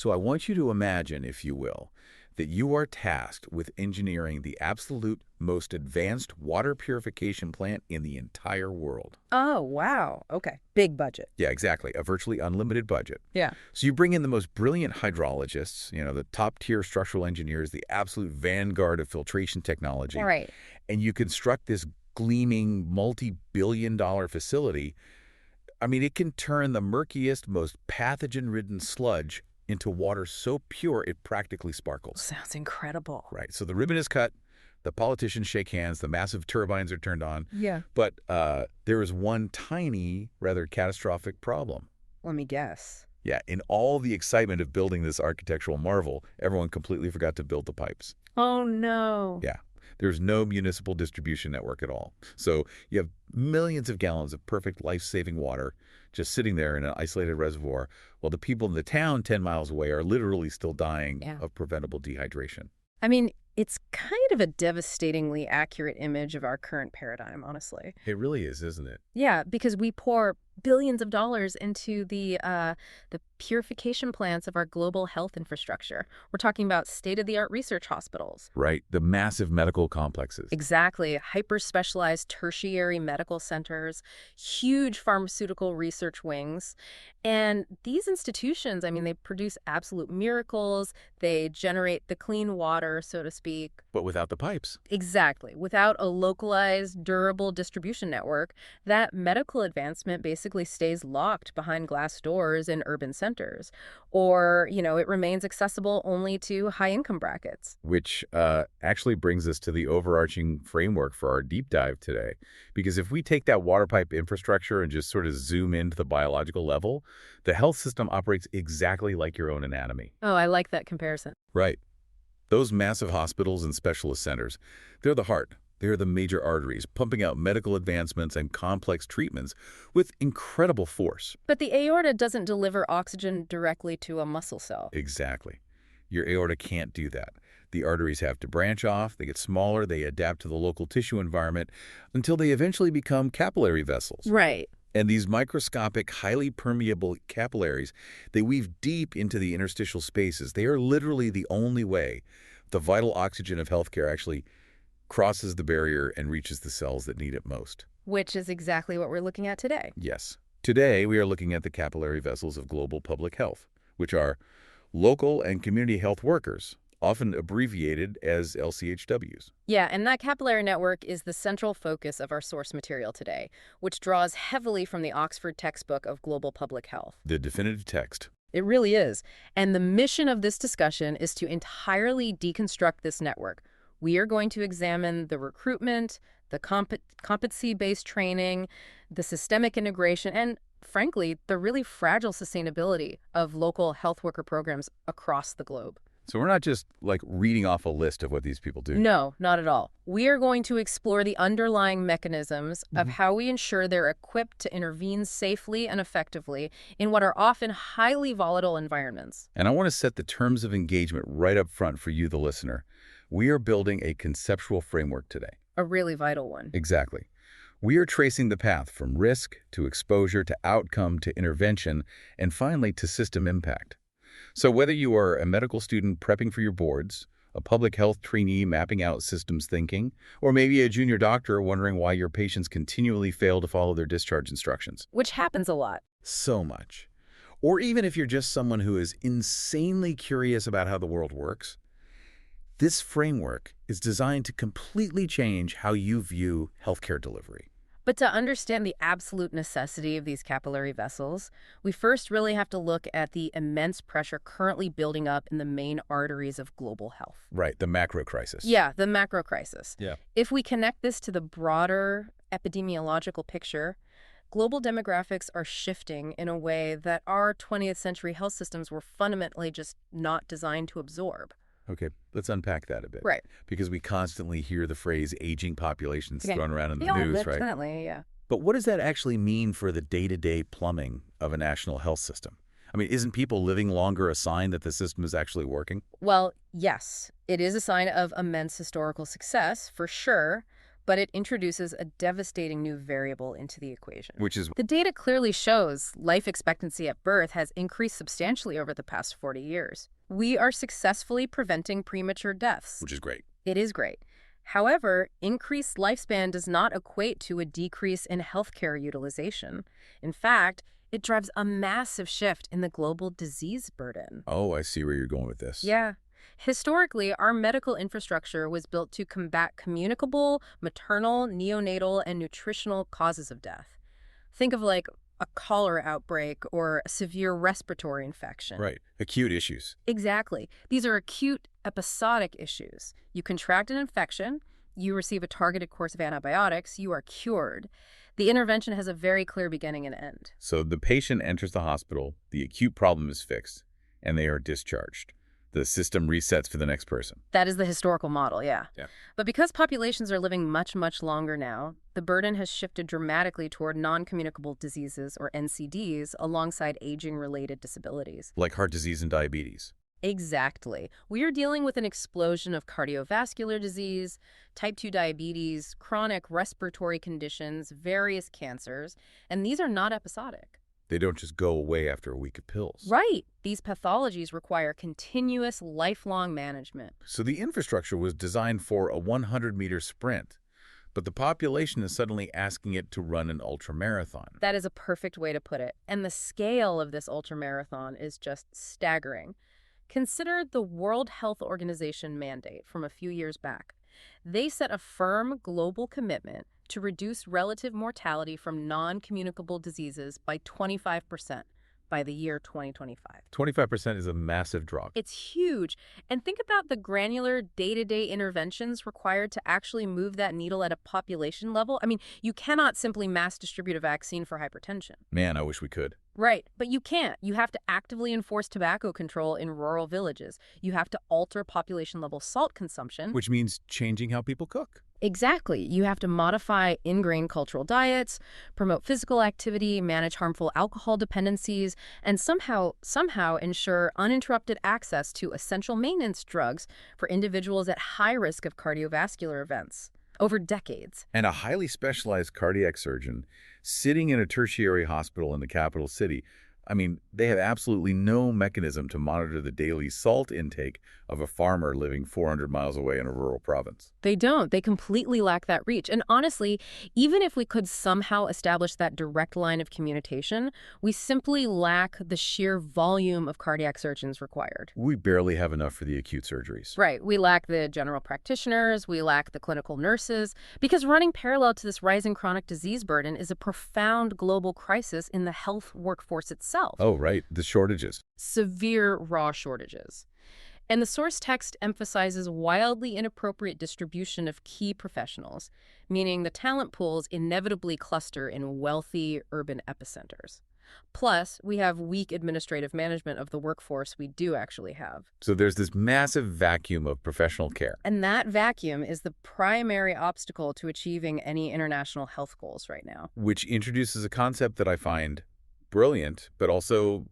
So I want you to imagine, if you will, that you are tasked with engineering the absolute most advanced water purification plant in the entire world. Oh, wow. Okay. Big budget. Yeah, exactly. A virtually unlimited budget. Yeah. So you bring in the most brilliant hydrologists, the top-tier structural engineers, the absolute vanguard of filtration technology, Right. and you construct this gleaming multi-billion-dollar facility. I mean, it can turn the murkiest, most pathogen-ridden sludge into water so pure it practically sparkles. Sounds incredible. Right. So the ribbon is cut, the politicians shake hands, the massive turbines are turned on. Yeah. But there is one tiny, rather catastrophic problem. Let me guess. Yeah, in all the excitement of building this architectural marvel, everyone completely forgot to build the pipes. Oh, no. Yeah. There's no municipal distribution network at all. So you have millions of gallons of perfect life-saving water just sitting there in an isolated reservoir, while the people in the town 10 miles away are literally still dying of preventable dehydration. I mean, it's kind of a devastatingly accurate image of our current paradigm, honestly. It really is, isn't it? Yeah, because we pour billions of dollars into the purification plants of our global health infrastructure. We're talking about state-of-the-art research hospitals. Right, the massive medical complexes. Exactly. Hyper-specialized tertiary medical centers, huge pharmaceutical research wings. And these institutions, I mean, they produce absolute miracles. They generate the clean water, so to speak. But without the pipes. Exactly. Without a localized, durable distribution network, that medical advancement basically stays locked behind glass doors in urban centers. Or, it remains accessible only to high-income brackets. Which actually brings us to the overarching framework for our deep dive today. Because if we take that water pipe infrastructure and just sort of zoom into the biological level, the health system operates exactly like your own anatomy. Oh, I like that comparison. Right. Those massive hospitals and specialist centers, they're the heart. They're the major arteries, pumping out medical advancements and complex treatments with incredible force. But the aorta doesn't deliver oxygen directly to a muscle cell. Exactly. Your aorta can't do that. The arteries have to branch off, they get smaller, they adapt to the local tissue environment until they eventually become capillary vessels. Right. And these microscopic, highly permeable capillaries, they weave deep into the interstitial spaces. They are literally the only way the vital oxygen of healthcare actually crosses the barrier and reaches the cells that need it most. Which is exactly what we're looking at today. Yes. Today, we are looking at the capillary vessels of global public health, which are local and community health workers, often abbreviated as LCHWs. Yeah, and that capillary network is the central focus of our source material today, which draws heavily from the Oxford textbook of global public health. The definitive text. It really is. And the mission of this discussion is to entirely deconstruct this network. We are going to examine the recruitment, the competency-based training, the systemic integration, and, frankly, the really fragile sustainability of local health worker programs across the globe. So we're not just, reading off a list of what these people do. No, not at all. We are going to explore the underlying mechanisms of how we ensure they're equipped to intervene safely and effectively in what are often highly volatile environments. And I want to set the terms of engagement right up front for you, the listener. We are building a conceptual framework today. A really vital one. Exactly. We are tracing the path from risk to exposure to outcome to intervention and finally to system impact. So whether you are a medical student prepping for your boards, a public health trainee mapping out systems thinking, or maybe a junior doctor wondering why your patients continually fail to follow their discharge instructions. Which happens a lot. So much. Or even if you're just someone who is insanely curious about how the world works, this framework is designed to completely change how you view healthcare delivery. But to understand the absolute necessity of these capillary vessels, we first really have to look at the immense pressure currently building up in the main arteries of global health. Right, the macro crisis. Yeah, the macro crisis. Yeah. If we connect this to the broader epidemiological picture, global demographics are shifting in a way that our 20th century health systems were fundamentally just not designed to absorb. Okay, let's unpack that a bit. Right. Because we constantly hear the phrase aging populations thrown around in the Yeah, news, right? definitely, yeah. But what does that actually mean for the day-to-day plumbing of a national health system? I mean, isn't people living longer a sign that the system is actually working? Well, yes, it is a sign of immense historical success, for sure. but it introduces a devastating new variable into the equation. Which is, The data clearly shows life expectancy at birth has increased substantially over the past 40 years. We are successfully preventing premature deaths. which is great. It is great. However, increased lifespan does not equate to a decrease in healthcare utilization. In fact, it drives a massive shift in the global disease burden. Oh, I see where you're going with this. Yeah. Historically, our medical infrastructure was built to combat communicable, maternal, neonatal, and nutritional causes of death. Think of like a cholera outbreak or a severe respiratory infection. Right. Acute issues. Exactly. These are acute, episodic issues. You contract an infection, you receive a targeted course of antibiotics, you are cured. The intervention has a very clear beginning and end. So the patient enters the hospital, the acute problem is fixed, and they are discharged. The system resets for the next person. That is the historical model, yeah. Yeah. But because populations are living much, much longer now, the burden has shifted dramatically toward non-communicable diseases, or NCDs, alongside aging-related disabilities. Like heart disease and diabetes. Exactly. We are dealing with an explosion of cardiovascular disease, type 2 diabetes, chronic respiratory conditions, various cancers, and these are not episodic. They don't just go away after a week of pills. Right. These pathologies require continuous, lifelong management. So the infrastructure was designed for a 100-meter sprint, but the population is suddenly asking it to run an ultramarathon. That is a perfect way to put it. And the scale of this ultramarathon is just staggering. Consider the World Health Organization mandate from a few years back. They set a firm global commitment to reduce relative mortality from non-communicable diseases by 25% by the year 2025. 25% is a massive drop. It's huge. And think about the granular day-to-day interventions required to actually move that needle at a population level. I mean, you cannot simply mass distribute a vaccine for hypertension. Man, I wish we could. Right, but you can't. You have to actively enforce tobacco control in rural villages. You have to alter population-level salt consumption. Which means changing how people cook. Exactly. You have to modify ingrained cultural diets, promote physical activity, manage harmful alcohol dependencies, and somehow ensure uninterrupted access to essential maintenance drugs for individuals at high risk of cardiovascular events over decades. And a highly specialized cardiac surgeon sitting in a tertiary hospital in the capital city, I mean, they have absolutely no mechanism to monitor the daily salt intake of a farmer living 400 miles away in a rural province. They don't. They completely lack that reach. And honestly, even if we could somehow establish that direct line of communication, we simply lack the sheer volume of cardiac surgeons required. We barely have enough for the acute surgeries. Right. We lack the general practitioners. We lack the clinical nurses. Because running parallel to this rising chronic disease burden is a profound global crisis in the health workforce itself. Oh, right. The shortages. Severe raw shortages. And the source text emphasizes wildly inappropriate distribution of key professionals, meaning the talent pools inevitably cluster in wealthy urban epicenters. Plus, we have weak administrative management of the workforce we do actually have. So there's this massive vacuum of professional care. And that vacuum is the primary obstacle to achieving any international health goals right now. Which introduces a concept that I find brilliant, but also,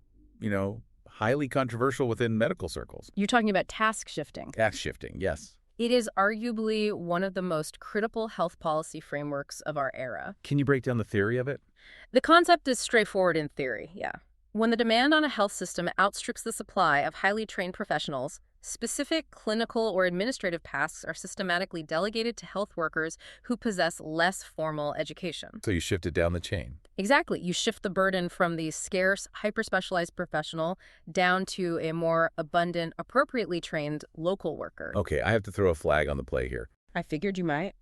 highly controversial within medical circles. You're talking about task shifting. Task shifting, yes. It is arguably one of the most critical health policy frameworks of our era. Can you break down the theory of it? The concept is straightforward in theory, yeah. When the demand on a health system outstrips the supply of highly trained professionals, specific clinical or administrative tasks are systematically delegated to health workers who possess less formal education. So you shift it down the chain. Exactly. You shift the burden from the scarce, hyper-specialized professional down to a more abundant, appropriately trained local worker. Okay, I have to throw a flag on the play here. I figured you might.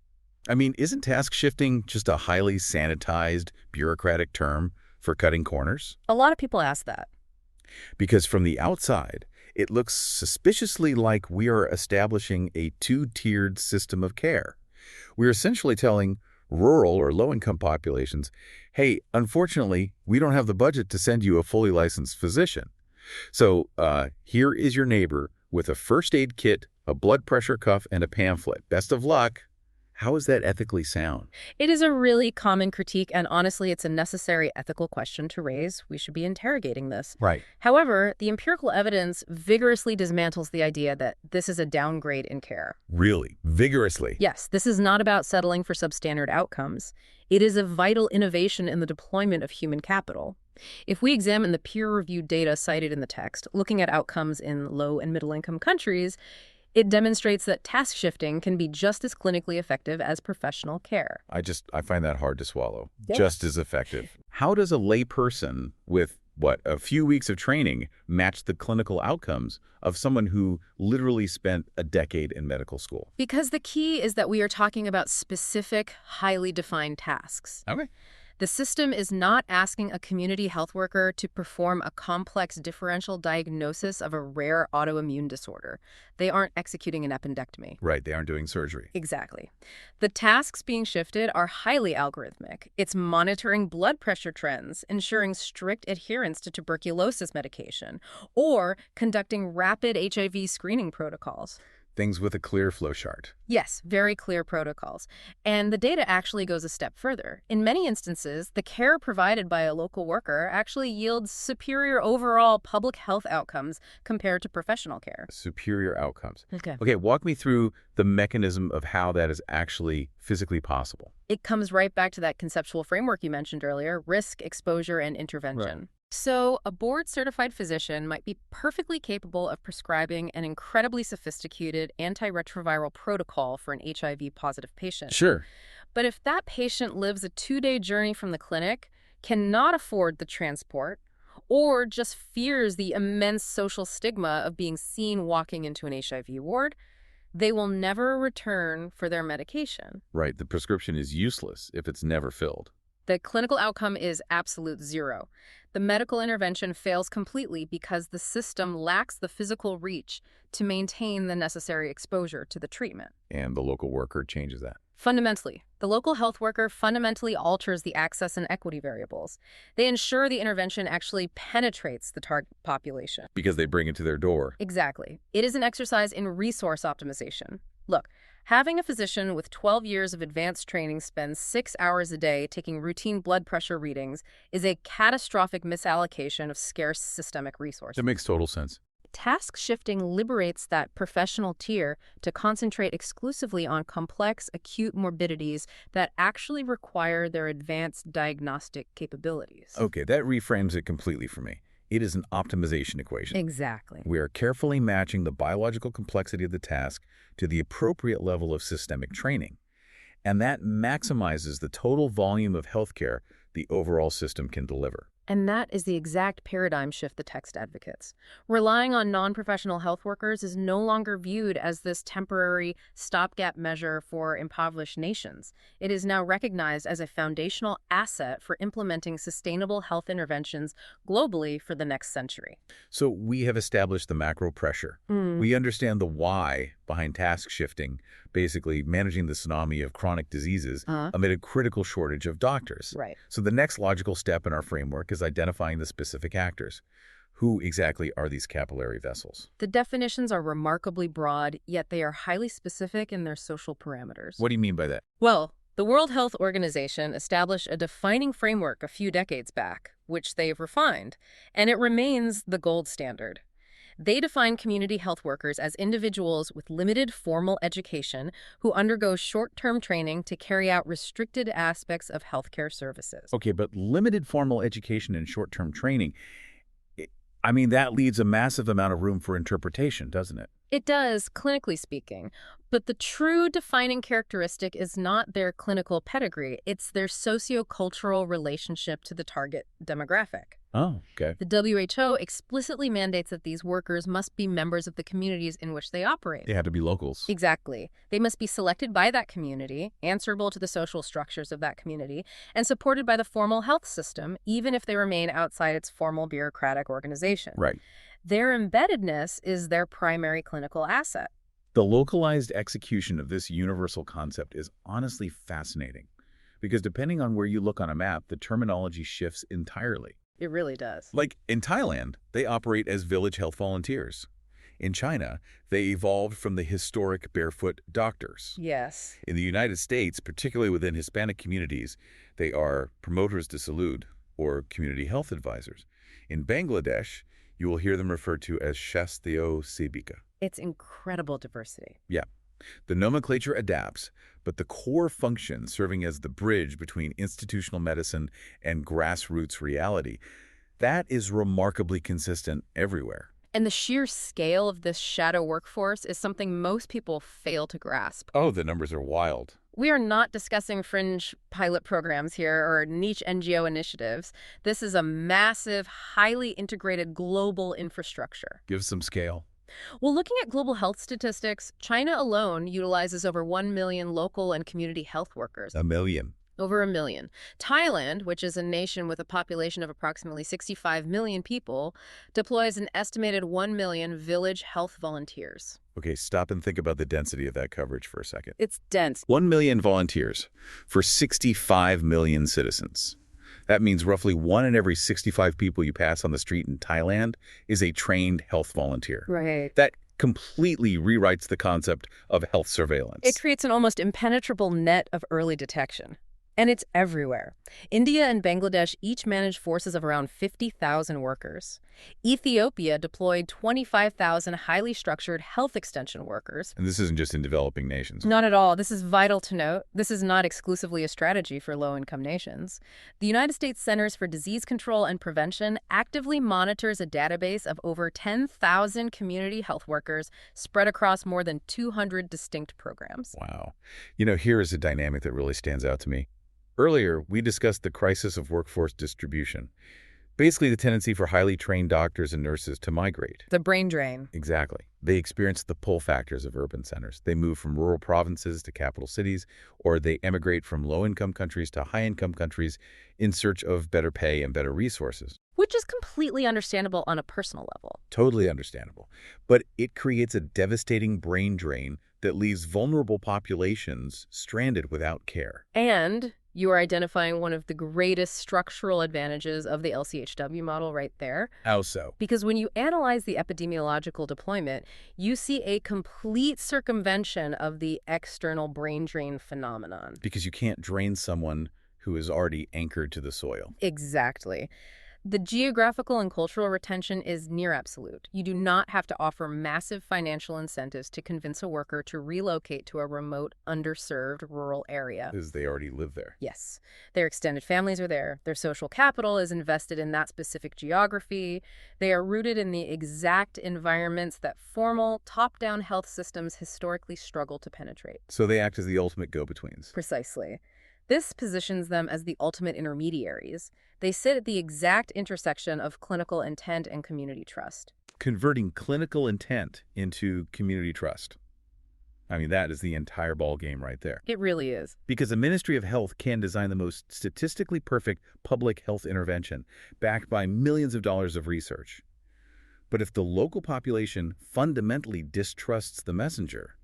I mean, isn't task shifting just a highly sanitized, bureaucratic term for cutting corners? A lot of people ask that. Because from the outside, it looks suspiciously like we are establishing a two-tiered system of care. We're essentially telling rural or low-income populations, hey, unfortunately, we don't have the budget to send you a fully licensed physician. So here is your neighbor with a first aid kit, a blood pressure cuff, and a pamphlet. Best of luck. How is that ethically sound? It is a really common critique, and honestly, it's a necessary ethical question to raise. We should be interrogating this. Right. However, the empirical evidence vigorously dismantles the idea that this is a downgrade in care. Really? Vigorously? Yes, this is not about settling for substandard outcomes. It is a vital innovation in the deployment of human capital. If we examine the peer-reviewed data cited in the text, looking at outcomes in low- and middle-income countries, it demonstrates that task shifting can be just as clinically effective as professional care. I find that hard to swallow. Yes. Just as effective. How does a layperson with, a few weeks of training match the clinical outcomes of someone who literally spent a decade in medical school? Because the key is that we are talking about specific, highly defined tasks. Okay. The system is not asking a community health worker to perform a complex differential diagnosis of a rare autoimmune disorder. They aren't executing an appendectomy. Right, they aren't doing surgery. Exactly. The tasks being shifted are highly algorithmic. It's monitoring blood pressure trends, ensuring strict adherence to tuberculosis medication, or conducting rapid HIV screening protocols. Things with a clear flow chart. Yes, very clear protocols. And the data actually goes a step further. In many instances, the care provided by a local worker actually yields superior overall public health outcomes compared to professional care. Superior outcomes. Okay. Okay, walk me through the mechanism of how that is actually physically possible. It comes right back to that conceptual framework you mentioned earlier: risk, exposure, and intervention. Right. So a board-certified physician might be perfectly capable of prescribing an incredibly sophisticated antiretroviral protocol for an HIV-positive patient. Sure. But if that patient lives a 2-day journey from the clinic, cannot afford the transport, or just fears the immense social stigma of being seen walking into an HIV ward, they will never return for their medication. Right, the prescription is useless if it's never filled. The clinical outcome is absolute zero. The medical intervention fails completely because the system lacks the physical reach to maintain the necessary exposure to the treatment. And the local worker changes that. Fundamentally, the local health worker fundamentally alters the access and equity variables. They ensure the intervention actually penetrates the target population. Because they bring it to their door. Exactly. It is an exercise in resource optimization. Look, having a physician with 12 years of advanced training spend 6 hours a day taking routine blood pressure readings is a catastrophic misallocation of scarce systemic resources. That makes total sense. Task shifting liberates that professional tier to concentrate exclusively on complex, acute morbidities that actually require their advanced diagnostic capabilities. Okay, that reframes it completely for me. It is an optimization equation. Exactly. We are carefully matching the biological complexity of the task to the appropriate level of systemic training. And that maximizes the total volume of healthcare the overall system can deliver. And that is the exact paradigm shift the text advocates. Relying on non-professional health workers is no longer viewed as this temporary stopgap measure for impoverished nations. It is now recognized as a foundational asset for implementing sustainable health interventions globally for the next century. So we have established the macro pressure. We understand the why behind task shifting, basically managing the tsunami of chronic diseases amid a critical shortage of doctors. Right. So the next logical step in our framework is identifying the specific actors. Who exactly are these capillary vessels? The definitions are remarkably broad, yet they are highly specific in their social parameters. What do you mean by that? Well, the World Health Organization established a defining framework a few decades back, which they've refined, and it remains the gold standard. They define community health workers as individuals with limited formal education who undergo short-term training to carry out restricted aspects of healthcare services. Okay, but limited formal education and short-term training, that leaves a massive amount of room for interpretation, doesn't it? It does, clinically speaking, but the true defining characteristic is not their clinical pedigree, it's their socio-cultural relationship to the target demographic. Oh, okay. The WHO explicitly mandates that these workers must be members of the communities in which they operate. They have to be locals. Exactly. They must be selected by that community, answerable to the social structures of that community, and supported by the formal health system, even if they remain outside its formal bureaucratic organization. Right. Their embeddedness is their primary clinical asset. The localized execution of this universal concept is honestly fascinating, because depending on where you look on a map, the terminology shifts entirely. It really does. Like in Thailand, they operate as village health volunteers. In China, they evolved from the historic barefoot doctors. Yes. In the United States, particularly within Hispanic communities, they are promoters de salud, or community health advisors. In Bangladesh, you will hear them referred to as Shasthio Sebika. It's incredible diversity. Yeah, the nomenclature adapts, but the core function serving as the bridge between institutional medicine and grassroots reality, that is remarkably consistent everywhere. And the sheer scale of this shadow workforce is something most people fail to grasp. Oh, the numbers are wild. We are not discussing fringe pilot programs here or niche NGO initiatives. This is a massive, highly integrated global infrastructure. Give some scale. Well, looking at global health statistics, China alone utilizes over 1 million local and community health workers. A million. Over 1 million. Thailand, which is a nation with a population of approximately 65 million people, deploys an estimated 1 million village health volunteers. Okay, stop and think about the density of that coverage for a second. It's dense. 1 million volunteers for 65 million citizens. That means roughly 1 in every 65 people you pass on the street in Thailand is a trained health volunteer. Right. That completely rewrites the concept of health surveillance. It creates an almost impenetrable net of early detection. And it's everywhere. India and Bangladesh each manage forces of around 50,000 workers. Ethiopia deployed 25,000 highly structured health extension workers. And this isn't just in developing nations. Not at all. This is vital to note. This is not exclusively a strategy for low-income nations. The United States Centers for Disease Control and Prevention actively monitors a database of over 10,000 community health workers spread across more than 200 distinct programs. Wow. Here is a dynamic that really stands out to me. Earlier, we discussed the crisis of workforce distribution. Basically, the tendency for highly trained doctors and nurses to migrate. The brain drain. Exactly. They experience the pull factors of urban centers. They move from rural provinces to capital cities, or they emigrate from low-income countries to high-income countries in search of better pay and better resources. Which is completely understandable on a personal level. Totally understandable. But it creates a devastating brain drain that leaves vulnerable populations stranded without care. And you are identifying one of the greatest structural advantages of the LCHW model right there. How so? Because when you analyze the epidemiological deployment, you see a complete circumvention of the external brain drain phenomenon. Because you can't drain someone who is already anchored to the soil. Exactly. The geographical and cultural retention is near absolute. You do not have to offer massive financial incentives to convince a worker to relocate to a remote, underserved rural area. Because they already live there. Yes. Their extended families are there. Their social capital is invested in that specific geography. They are rooted in the exact environments that formal, top-down health systems historically struggle to penetrate. So they act as the ultimate go-betweens. Precisely. This positions them as the ultimate intermediaries. They sit at the exact intersection of clinical intent and community trust. Converting clinical intent into community trust. I mean, that is the entire ball game right there. It really is. Because the Ministry of Health can design the most statistically perfect public health intervention, backed by millions of dollars of research. But if the local population fundamentally distrusts the messenger,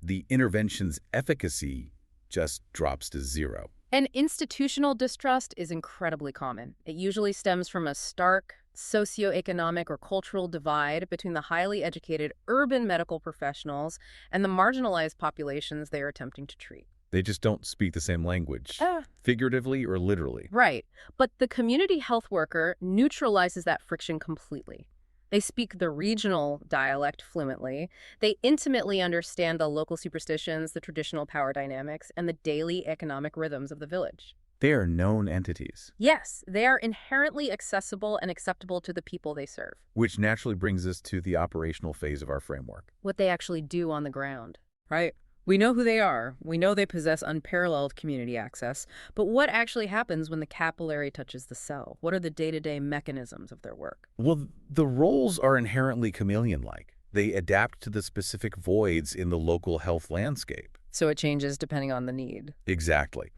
the intervention's efficacy just drops to zero. And institutional distrust is incredibly common. It usually stems from a stark socioeconomic or cultural divide between the highly educated urban medical professionals and the marginalized populations they are attempting to treat. They just don't speak the same language, figuratively or literally. Right. But the community health worker neutralizes that friction completely. They speak the regional dialect fluently. They intimately understand the local superstitions, the traditional power dynamics, and the daily economic rhythms of the village. They are known entities. Yes, they are inherently accessible and acceptable to the people they serve. Which naturally brings us to the operational phase of our framework. What they actually do on the ground. Right. We know who they are. We know they possess unparalleled community access. But what actually happens when the capillary touches the cell? What are the day-to-day mechanisms of their work? Well, the roles are inherently chameleon-like. They adapt to the specific voids in the local health landscape. So it changes depending on the need. Exactly.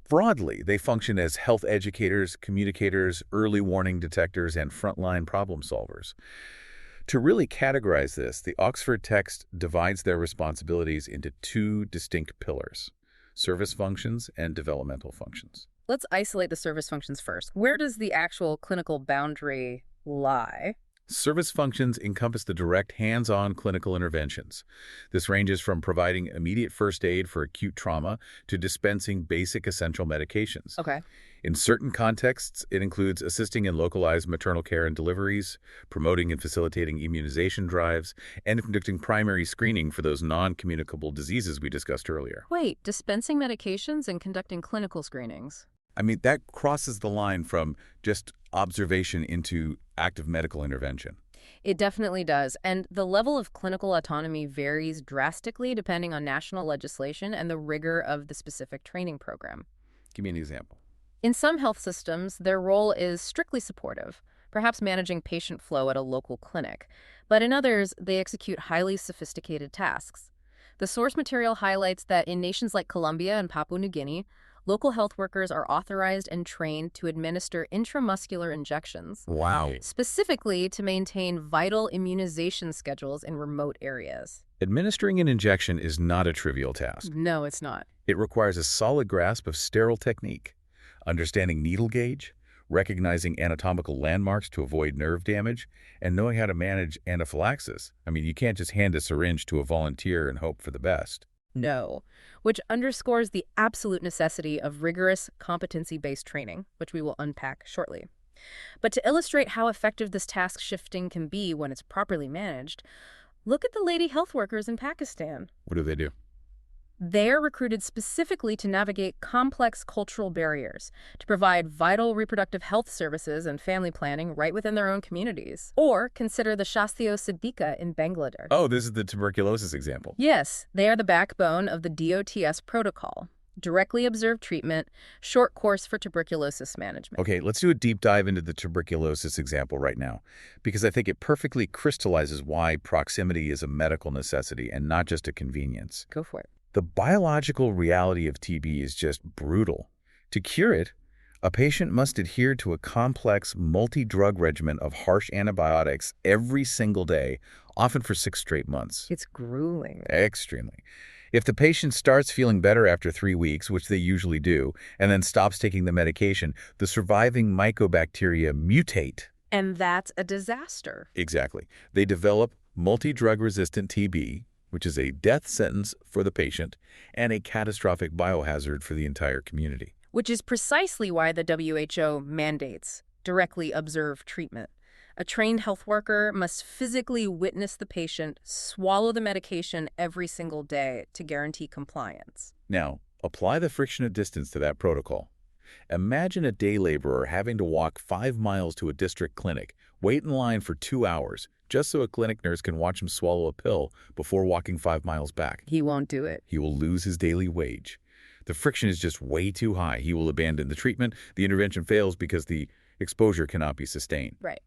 Broadly, they function as health educators, communicators, early warning detectors, and frontline problem solvers. To really categorize this, the Oxford text divides their responsibilities into two distinct pillars: service functions and developmental functions. Let's isolate the service functions first. Where does the actual clinical boundary lie? Service functions encompass the direct hands-on clinical interventions. This ranges from providing immediate first aid for acute trauma to dispensing basic essential medications. Okay. In certain contexts, it includes assisting in localized maternal care and deliveries, promoting and facilitating immunization drives, and conducting primary screening for those non-communicable diseases we discussed earlier. Wait, dispensing medications and conducting clinical screenings. I mean, that crosses the line from just observation into active medical intervention. It definitely does. And the level of clinical autonomy varies drastically depending on national legislation and the rigor of the specific training program. Give me an example. In some health systems, their role is strictly supportive, perhaps managing patient flow at a local clinic. But in others, they execute highly sophisticated tasks. The source material highlights that in nations like Colombia and Papua New Guinea, local health workers are authorized and trained to administer intramuscular injections, Wow. specifically to maintain vital immunization schedules in remote areas. Administering an injection is not a trivial task. No, it's not. It requires a solid grasp of sterile technique, understanding needle gauge, recognizing anatomical landmarks to avoid nerve damage, and knowing how to manage anaphylaxis. I mean, you can't just hand a syringe to a volunteer and hope for the best. No, which underscores the absolute necessity of rigorous competency-based training, which we will unpack shortly. But to illustrate how effective this task shifting can be when it's properly managed, look at the lady health workers in Pakistan. What do they do? They're recruited specifically to navigate complex cultural barriers, to provide vital reproductive health services and family planning right within their own communities. Or consider the Shastio Siddiqa in Bangladesh. Oh, this is the tuberculosis example. Yes, they are the backbone of the DOTS protocol. Directly observed treatment, short course for tuberculosis management. Okay, let's do a deep dive into the tuberculosis example right now, because I think it perfectly crystallizes why proximity is a medical necessity and not just a convenience. Go for it. The biological reality of TB is just brutal. To cure it, a patient must adhere to a complex, multi-drug regimen of harsh antibiotics every single day, often for 6 straight months. It's grueling. Extremely. If the patient starts feeling better after 3 weeks, which they usually do, and then stops taking the medication, the surviving mycobacteria mutate. And that's a disaster. Exactly. They develop multi-drug-resistant TB, which is a death sentence for the patient and a catastrophic biohazard for the entire community. Which is precisely why the WHO mandates directly observe treatment. A trained health worker must physically witness the patient swallow the medication every single day to guarantee compliance. Now, apply the friction of distance to that protocol. Imagine a day laborer having to walk 5 miles to a district clinic, wait in line for 2 hours, just so a clinic nurse can watch him swallow a pill before walking 5 miles back. He won't do it. He will lose his daily wage. The friction is just way too high. He will abandon the treatment. The intervention fails because the exposure cannot be sustained. Right.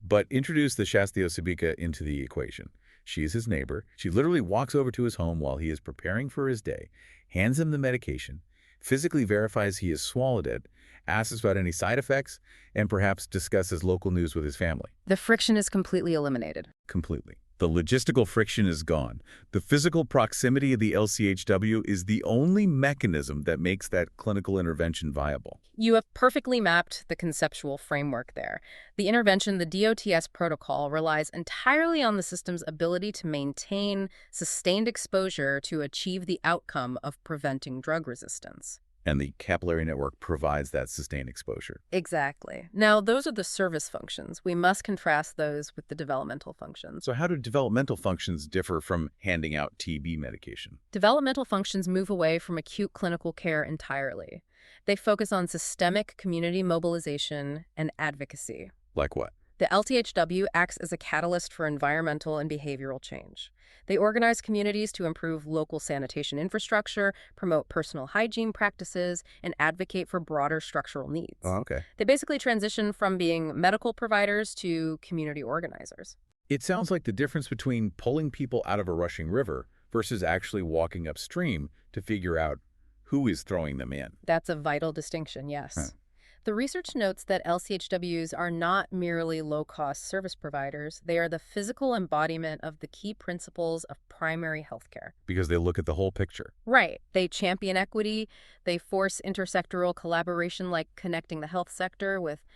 But introduce the Shastio Siddiqa into the equation. She is his neighbor. She literally walks over to his home while he is preparing for his day, hands him the medication, physically verifies he has swallowed it, asks about any side effects, and perhaps discusses local news with his family. The friction is completely eliminated. Completely. The logistical friction is gone. The physical proximity of the LCHW is the only mechanism that makes that clinical intervention viable. You have perfectly mapped the conceptual framework there. The intervention, the DOTS protocol, relies entirely on the system's ability to maintain sustained exposure to achieve the outcome of preventing drug resistance. And the capillary network provides that sustained exposure. Exactly. Now, those are the service functions. We must contrast those with the developmental functions. So how do developmental functions differ from handing out TB medication? Developmental functions move away from acute clinical care entirely. They focus on systemic community mobilization and advocacy. Like what? The LTHW acts as a catalyst for environmental and behavioral change. They organize communities to improve local sanitation infrastructure, promote personal hygiene practices, and advocate for broader structural needs. Oh, okay. They basically transition from being medical providers to community organizers. It sounds like the difference between pulling people out of a rushing river versus actually walking upstream to figure out who is throwing them in. That's a vital distinction, yes. Huh. The research notes that LCHWs are not merely low-cost service providers. They are the physical embodiment of the key principles of primary healthcare. Because they look at the whole picture. Right. They champion equity. They force intersectoral collaboration like connecting the health sector with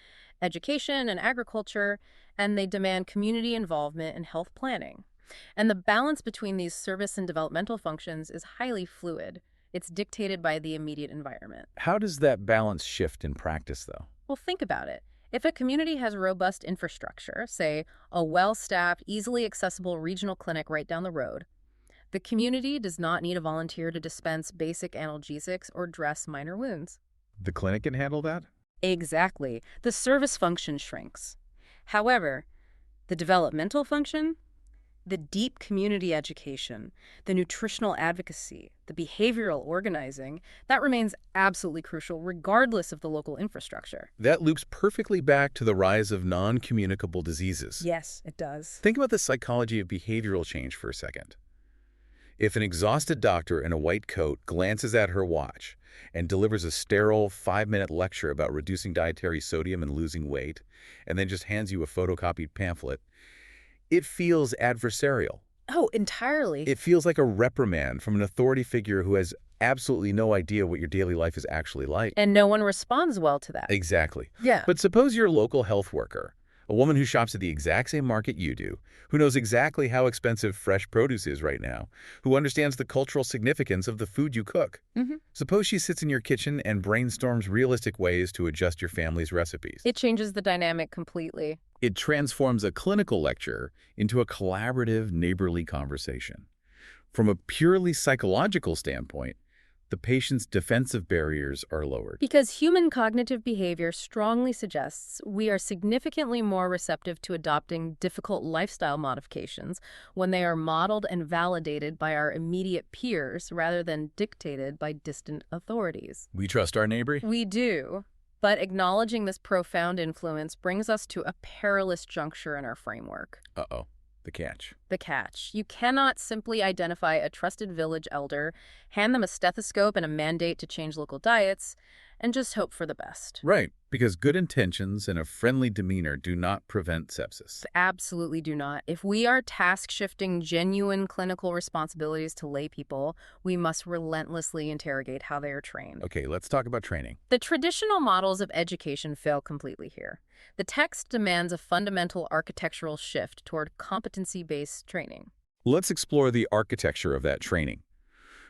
education and agriculture, and they demand community involvement in health planning. And the balance between these service and developmental functions is highly fluid. It's dictated by the immediate environment. How does that balance shift in practice, though? Well, think about it. If a community has robust infrastructure, say a well-staffed, easily accessible regional clinic right down the road, the community does not need a volunteer to dispense basic analgesics or dress minor wounds. The clinic can handle that? Exactly. The service function shrinks. However, the developmental function, the deep community education, the nutritional advocacy, the behavioral organizing, that remains absolutely crucial regardless of the local infrastructure. That loops perfectly back to the rise of non-communicable diseases. Yes, it does. Think about the psychology of behavioral change for a second. If an exhausted doctor in a white coat glances at her watch and delivers a sterile 5-minute lecture about reducing dietary sodium and losing weight, and then just hands you a photocopied pamphlet, it feels adversarial. Oh, entirely. It feels like a reprimand from an authority figure who has absolutely no idea what your daily life is actually like. And no one responds well to that. Exactly. Yeah. But suppose you're a local health worker, a woman who shops at the exact same market you do, who knows exactly how expensive fresh produce is right now, who understands the cultural significance of the food you cook. Suppose she sits in your kitchen and brainstorms realistic ways to adjust your family's recipes. It changes the dynamic completely. It transforms a clinical lecture into a collaborative, neighborly conversation. From a purely psychological standpoint, the patient's defensive barriers are lowered. Because human cognitive behavior strongly suggests we are significantly more receptive to adopting difficult lifestyle modifications when they are modeled and validated by our immediate peers rather than dictated by distant authorities. We trust our neighbor? We do. But acknowledging this profound influence brings us to a perilous juncture in our framework. Uh-oh. The catch. The catch. You cannot simply identify a trusted village elder, hand them a stethoscope and a mandate to change local diets, and just hope for the best. Right, because good intentions and a friendly demeanor do not prevent sepsis. Absolutely do not. If we are task-shifting genuine clinical responsibilities to lay people, we must relentlessly interrogate how they are trained. Okay, let's talk about training. The traditional models of education fail completely here. The text demands a fundamental architectural shift toward competency-based training. Let's explore the architecture of that training.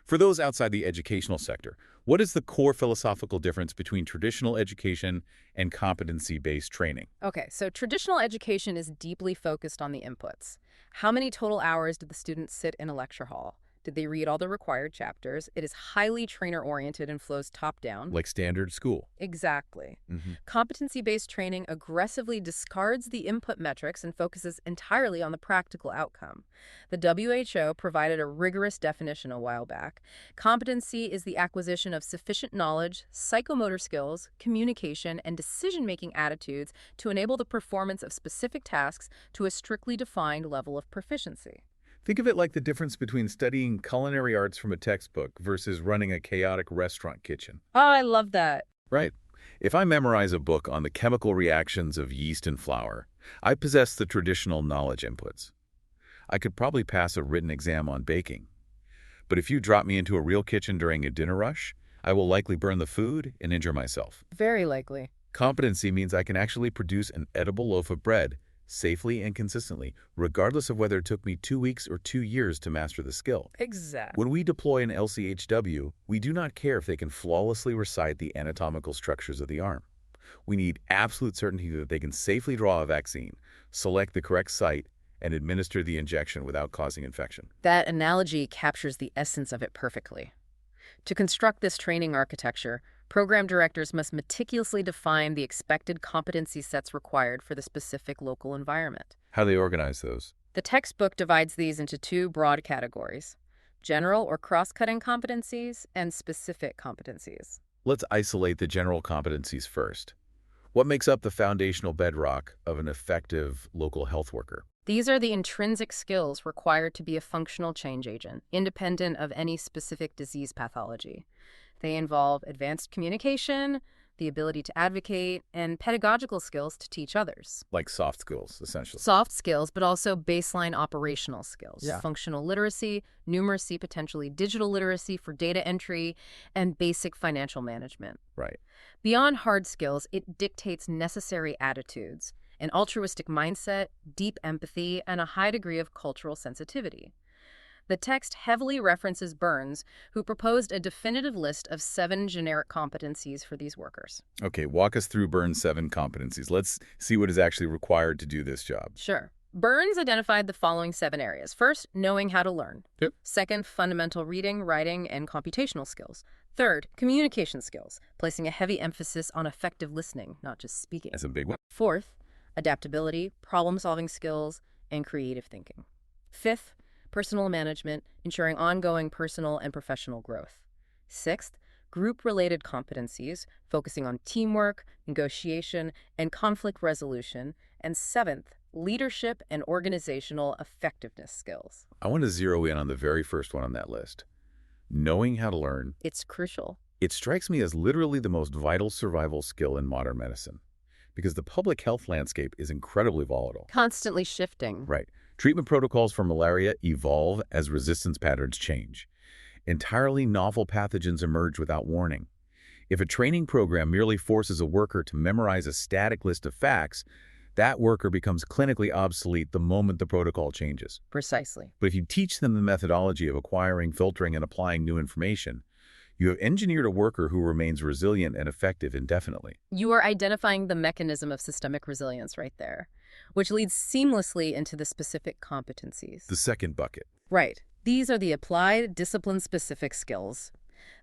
For those outside the educational sector, what is the core philosophical difference between traditional education and competency-based training? Okay, so traditional education is deeply focused on the inputs. How many total hours did the students sit in a lecture hall? Did they read all the required chapters? It is highly trainer-oriented and flows top-down. Like standard school. Exactly. Competency-based training aggressively discards the input metrics and focuses entirely on the practical outcome. The WHO provided a rigorous definition a while back. Competency is the acquisition of sufficient knowledge, psychomotor skills, communication, and decision-making attitudes to enable the performance of specific tasks to a strictly defined level of proficiency. Think of it like the difference between studying culinary arts from a textbook versus running a chaotic restaurant kitchen. Oh, I love that. Right. If I memorize a book on the chemical reactions of yeast and flour, I possess the traditional knowledge inputs. I could probably pass a written exam on baking. But if you drop me into a real kitchen during a dinner rush, I will likely burn the food and injure myself. Very likely. Competency means I can actually produce an edible loaf of bread safely and consistently, regardless of whether it took me 2 weeks or 2 years to master the skill. Exactly. When we deploy an LCHW, we do not care if they can flawlessly recite the anatomical structures of the arm. We need absolute certainty that they can safely draw a vaccine, select the correct site, and administer the injection without causing infection. That analogy captures the essence of it perfectly. To construct this training architecture, program directors must meticulously define the expected competency sets required for the specific local environment. How do they organize those? The textbook divides these into 2 broad categories: general or cross-cutting competencies and specific competencies. Let's isolate the general competencies first. What makes up the foundational bedrock of an effective local health worker? These are the intrinsic skills required to be a functional change agent, independent of any specific disease pathology. They involve advanced communication, the ability to advocate, and pedagogical skills to teach others. Like soft skills, essentially. Soft skills, but also baseline operational skills. Yeah. Functional literacy, numeracy, potentially digital literacy for data entry, and basic financial management. Right. Beyond hard skills, it dictates necessary attitudes, an altruistic mindset, deep empathy, and a high degree of cultural sensitivity. The text heavily references Burns, who proposed a definitive list of 7 generic competencies for these workers. Okay, walk us through Burns' 7 competencies. Let's see what is actually required to do this job. Sure. Burns identified the following 7 areas. First, knowing how to learn. Yep. Second, fundamental reading, writing, and computational skills. Third, communication skills, placing a heavy emphasis on effective listening, not just speaking. That's a big one. Fourth, adaptability, problem-solving skills, and creative thinking. Fifth, personal management, ensuring ongoing personal and professional growth. Sixth, group-related competencies, focusing on teamwork, negotiation, and conflict resolution. And seventh, leadership and organizational effectiveness skills. I want to zero in on the very first one on that list. Knowing how to learn. It's crucial. It strikes me as literally the most vital survival skill in modern medicine, because the public health landscape is incredibly volatile. Constantly shifting. Right. Treatment protocols for malaria evolve as resistance patterns change. Entirely novel pathogens emerge without warning. If a training program merely forces a worker to memorize a static list of facts, that worker becomes clinically obsolete the moment the protocol changes. Precisely. But if you teach them the methodology of acquiring, filtering, and applying new information, you have engineered a worker who remains resilient and effective indefinitely. You are identifying the mechanism of systemic resilience right there, which leads seamlessly into the specific competencies. The second bucket. Right. These are the applied, discipline-specific skills.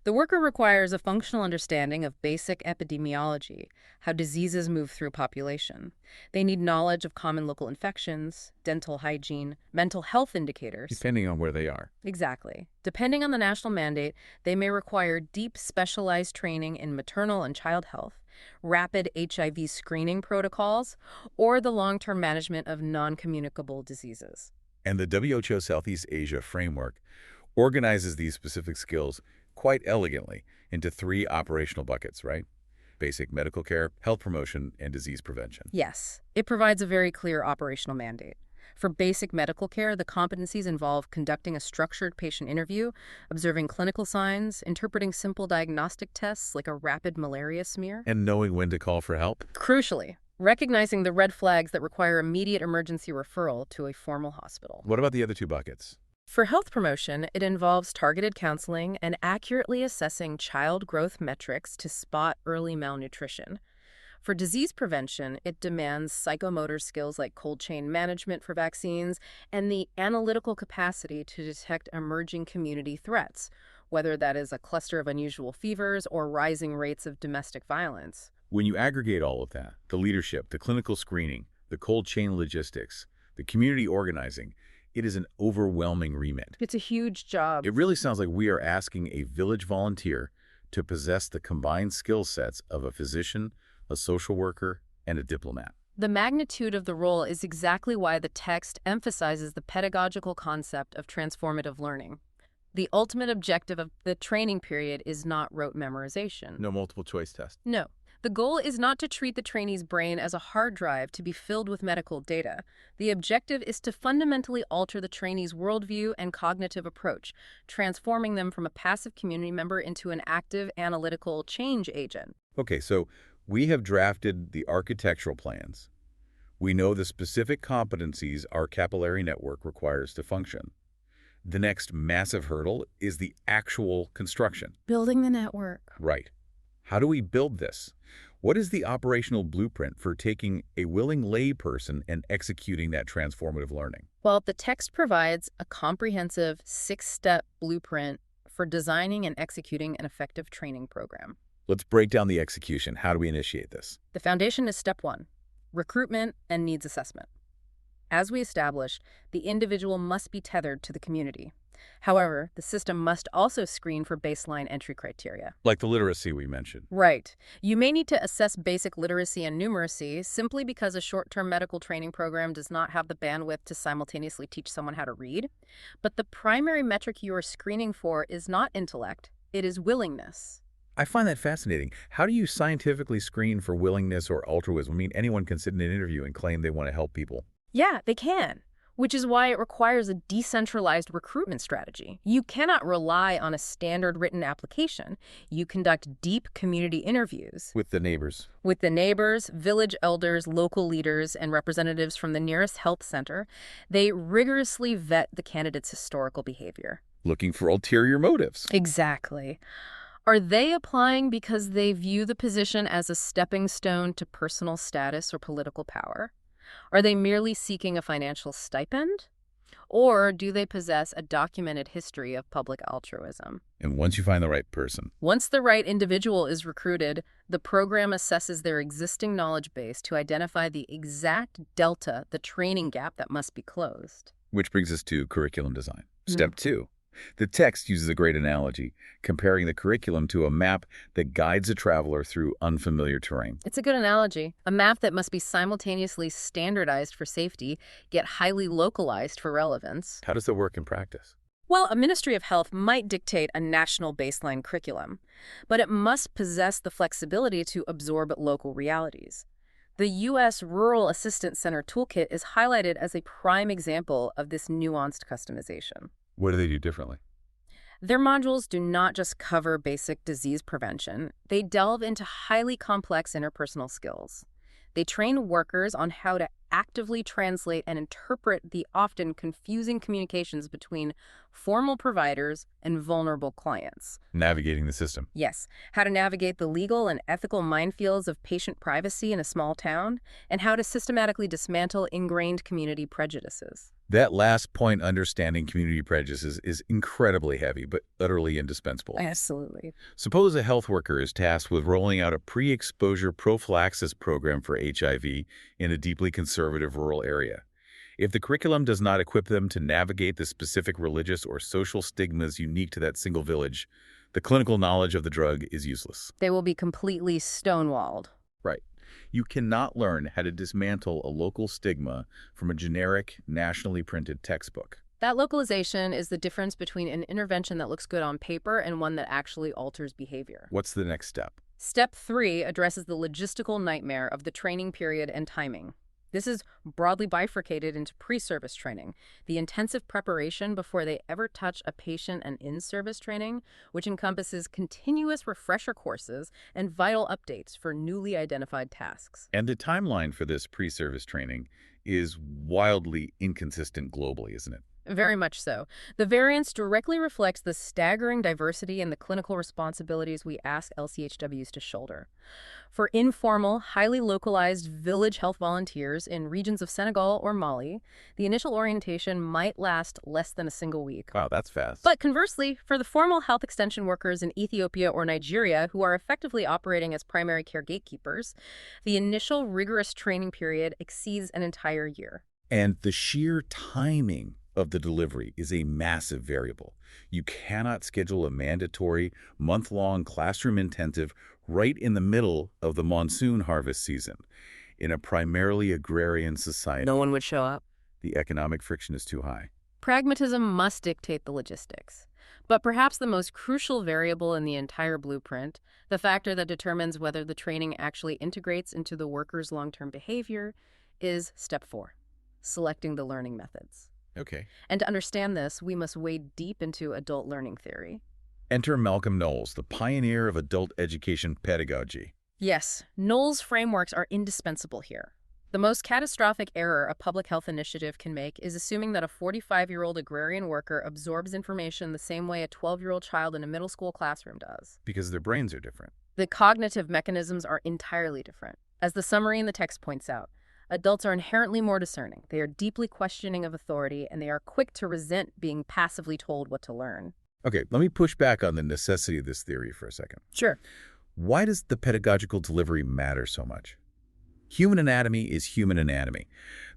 The worker requires a functional understanding of basic epidemiology, how diseases move through population. They need knowledge of common local infections, dental hygiene, mental health indicators. Depending on where they are. Exactly. Depending on the national mandate, they may require deep specialized training in maternal and child health, rapid HIV screening protocols, or the long-term management of non-communicable diseases. And the WHO Southeast Asia framework organizes these specific skills quite elegantly into 3 operational buckets, right? Basic medical care, health promotion, and disease prevention. Yes, it provides a very clear operational mandate. For basic medical care, the competencies involve conducting a structured patient interview, observing clinical signs, interpreting simple diagnostic tests like a rapid malaria smear, And knowing when to call for help. crucially, recognizing the red flags that require immediate emergency referral to a formal hospital. What about the other 2 buckets? For health promotion, it involves targeted counseling and accurately assessing child growth metrics to spot early malnutrition. For disease prevention, it demands psychomotor skills like cold chain management for vaccines and the analytical capacity to detect emerging community threats, whether that is a cluster of unusual fevers or rising rates of domestic violence. When you aggregate all of that, the leadership, the clinical screening, the cold chain logistics, the community organizing, it is an overwhelming remit. It's a huge job. It really sounds like we are asking a village volunteer to possess the combined skill sets of a physician, a social worker, and a diplomat. The magnitude of the role is exactly why the text emphasizes the pedagogical concept of transformative learning. The ultimate objective of the training period is not rote memorization. No multiple choice test. No. The goal is not to treat the trainee's brain as a hard drive to be filled with medical data. The objective is to fundamentally alter the trainee's worldview and cognitive approach, transforming them from a passive community member into an active, analytical change agent. Okay, so we have drafted the architectural plans. We know the specific competencies our capillary network requires to function. The next massive hurdle is the actual construction. Building the network. Right. How do we build this? What is the operational blueprint for taking a willing layperson and executing that transformative learning? Well, the text provides a comprehensive 6-step blueprint for designing and executing an effective training program. Let's break down the execution. How do we initiate this? The foundation is step 1, recruitment and needs assessment. As we established, the individual must be tethered to the community. However, the system must also screen for baseline entry criteria. Like the literacy we mentioned. Right. You may need to assess basic literacy and numeracy simply because a short-term medical training program does not have the bandwidth to simultaneously teach someone how to read. But the primary metric you are screening for is not intellect, it is willingness. I find that fascinating. How do you scientifically screen for willingness or altruism? I mean, anyone can sit in an interview and claim they want to help people. Yeah, they can. which is why it requires a decentralized recruitment strategy. You cannot rely on a standard written application. You conduct deep community interviews With the neighbors. with the neighbors, village elders, local leaders, and representatives from the nearest health center. They rigorously vet the candidate's historical behavior. Looking for ulterior motives. Exactly. Are they applying because they view the position as a stepping stone to personal status or political power? Are they merely seeking a financial stipend? Or do they possess a documented history of public altruism? And once you find the right person. Once the right individual is recruited, the program assesses their existing knowledge base to identify the exact delta, the training gap that must be closed. Which brings us to curriculum design. Step 2. The text uses a great analogy, comparing the curriculum to a map that guides a traveler through unfamiliar terrain. It's a good analogy. A map that must be simultaneously standardized for safety, yet highly localized for relevance. How does that work in practice? Well, a Ministry of Health might dictate a national baseline curriculum, but it must possess the flexibility to absorb local realities. The U.S. Rural Assistance Center Toolkit is highlighted as a prime example of this nuanced customization. What do they do differently? Their modules do not just cover basic disease prevention. They delve into highly complex interpersonal skills. They train workers on how to actively translate and interpret the often confusing communications between formal providers and vulnerable clients. Navigating the system. Yes, how to navigate the legal and ethical minefields of patient privacy in a small town, and how to systematically dismantle ingrained community prejudices. That last point, understanding community prejudices, is incredibly heavy, but utterly indispensable. Absolutely. Suppose a health worker is tasked with rolling out a pre-exposure prophylaxis program for HIV in a deeply conservative rural area. If the curriculum does not equip them to navigate the specific religious or social stigmas unique to that single village, the clinical knowledge of the drug is useless. They will be completely stonewalled. Right. You cannot learn how to dismantle a local stigma from a generic, nationally printed textbook. That localization is the difference between an intervention that looks good on paper and one that actually alters behavior. What's the next step? Step 3 addresses the logistical nightmare of the training period and timing. This is broadly bifurcated into pre-service training, the intensive preparation before they ever touch a patient, and in-service training, which encompasses continuous refresher courses and vital updates for newly identified tasks. And the timeline for this pre-service training is wildly inconsistent globally, isn't it? Very much so. The variance directly reflects the staggering diversity in the clinical responsibilities we ask LCHWs to shoulder. For informal, highly localized village health volunteers in regions of Senegal or Mali, the initial orientation might last less than a single week. Wow, that's fast. But conversely, for the formal health extension workers in Ethiopia or Nigeria who are effectively operating as primary care gatekeepers, the initial rigorous training period exceeds an entire year. And the sheer timing of the delivery is a massive variable. You cannot schedule a mandatory month-long classroom intensive right in the middle of the monsoon harvest season. In a primarily agrarian society, No one would show up. the economic friction is too high. Pragmatism must dictate the logistics. But perhaps the most crucial variable in the entire blueprint, the factor that determines whether the training actually integrates into the worker's long-term behavior, is step 4, selecting the learning methods. Okay. And to understand this, we must wade deep into adult learning theory. Enter Malcolm Knowles, the pioneer of adult education pedagogy. Yes, Knowles' frameworks are indispensable here. The most catastrophic error a public health initiative can make is assuming that a 45-year-old agrarian worker absorbs information the same way a 12-year-old child in a middle school classroom does. Because their brains are different. The cognitive mechanisms are entirely different. As the summary in the text points out, adults are inherently more discerning. They are deeply questioning of authority, and they are quick to resent being passively told what to learn. Okay, let me push back on the necessity of this theory for a second. Sure. Why does the pedagogical delivery matter so much? Human anatomy is human anatomy.